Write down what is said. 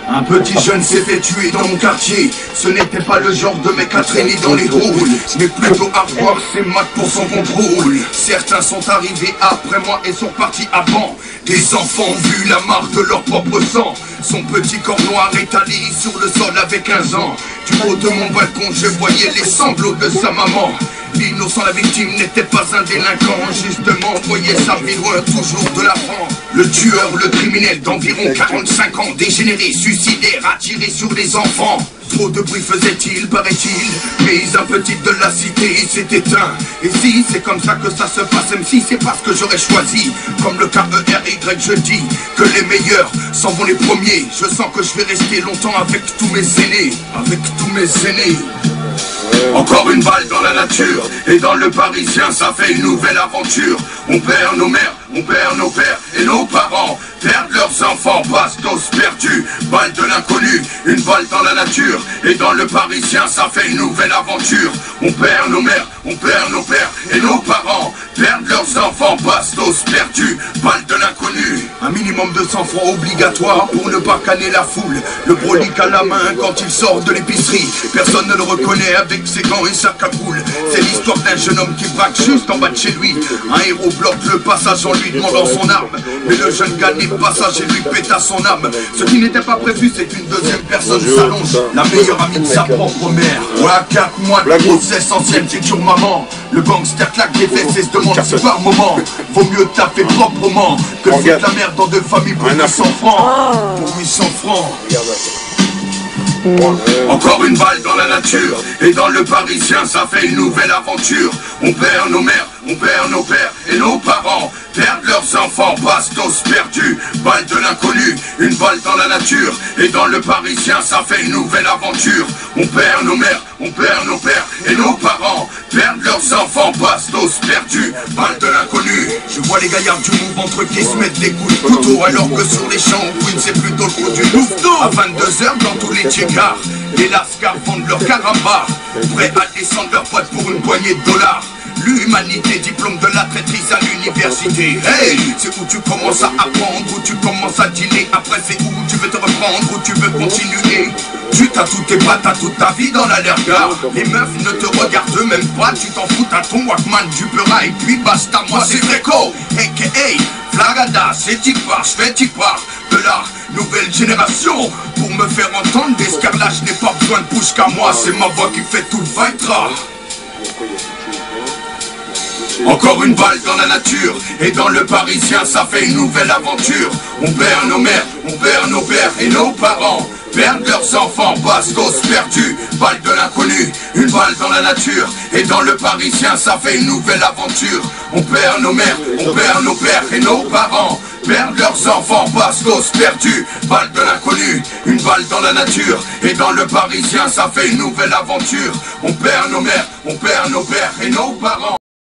Un petit jeune s'est fait tuer dans mon quartier. Ce n'était pas le genre de mec à traîner dans les halls, mais plutôt à revoir ses maths pour son contrôle. Certains sont arrivés après moi et sont partis avant. Des enfants ont vu la marque de leur propre sang. Son petit corps noir étalé sur le sol avait 15 ans. Du haut de mon balcon je voyais les sanglots de sa maman. L'innocent, la victime, n'était pas un délinquant. Justement, voyait sa vie loin, toujours de la France. Le tueur, le criminel d'environ 45 ans, dégénéré, suicidaire, attiré sur les enfants. Trop de bruit faisait-il, paraît-il, mais un petit de la cité s'est éteint. Et si c'est comme ça que ça se passe, même si c'est parce que j'aurais choisi, comme le KERY, je dis que les meilleurs s'en vont les premiers. Je sens que je vais rester longtemps avec tous mes aînés, avec tous mes aînés. Encore une balle dans la nature, et dans le Parisien ça fait une nouvelle aventure. On perd nos mères, on perd nos pères et nos parents perdent leurs enfants, bastos perdus, balle de l'inconnu, une balle dans la nature, et dans le Parisien ça fait une nouvelle aventure. On perd nos mères, on perd nos pères et nos parents perdent leurs enfants, bastos perdus, balle de l'inconnu. Un minimum de sang-froid obligatoire pour ne pas canner la foule. Le brolic à la main quand il sort de l'épicerie, personne ne le reconnaît avec ses gants et sa cagoule. C'est l'histoire d'un jeune homme qui braque juste en bas de chez lui. Un héros bloque le passage en lui demandant son arme, mais le jeune gars n'est pas sage et lui péta son âme. Ce qui n'était pas prévu, c'est qu'une deuxième personne s'allonge, la meilleure amie de sa propre mère. Ouais, à 4 mois de grossesse, ancienne future maman, le gangster claque des fesses et se demande si par moment vaut mieux taper proprement que foutre la merde dans 2 familles pour 800 francs. Pour 800 francs. Encore une balle dans la nature, et dans le Parisien ça fait une nouvelle aventure. On perd nos mères, on perd nos pères et nos parents perdent leurs enfants, bastos perdus, balle de l'inconnu, une balle dans la nature, et dans le Parisien ça fait une nouvelle aventure. On perd nos mères, on perd nos pères et nos parents perdent leurs enfants, bastos perdus, balle de l'inconnu. Je vois les gaillards du mouvement qui se mettent des coups de couteau, alors que sur les champs Queen c'est plutôt le coup du louveteau. À 22h dans tous les tchégards, les lascars vendent leur carambar, prêts à descendre leurs potes pour une poignée de dollars. L'humanité, diplôme de la traîtrise à l'université. Hey, c'est où tu commences à apprendre, où tu commences à dîner. Après c'est où tu veux te reprendre, où tu veux continuer. Tu t'as toutes tes pattes, t'as toute ta vie dans la lergare. Les meufs ne te regardent même pas, tu t'en fous, t'as ton Walkman, du peur et puis basta. Moi c'est Fréco, a.k.a. Flagada, c'est Tipar, je fais Tipar de la nouvelle génération. Pour me faire entendre d'escarlage, je n'ai pas besoin de bouche qu'à moi, c'est ma voix qui fait tout le vaitra. Encore une balle dans la nature, et dans le Parisien ça fait une nouvelle aventure. On perd nos mères, on perd nos pères et nos parents perdent leurs enfants, bastos perdus, balle de l'inconnu, une balle dans la nature, et dans le Parisien ça fait une nouvelle aventure. On perd nos mères, on perd nos pères et nos parents perdent leurs enfants, bastos perdus, balle de l'inconnu, une balle dans la nature, et dans le Parisien ça fait une nouvelle aventure. On perd nos mères, on perd nos pères et nos parents.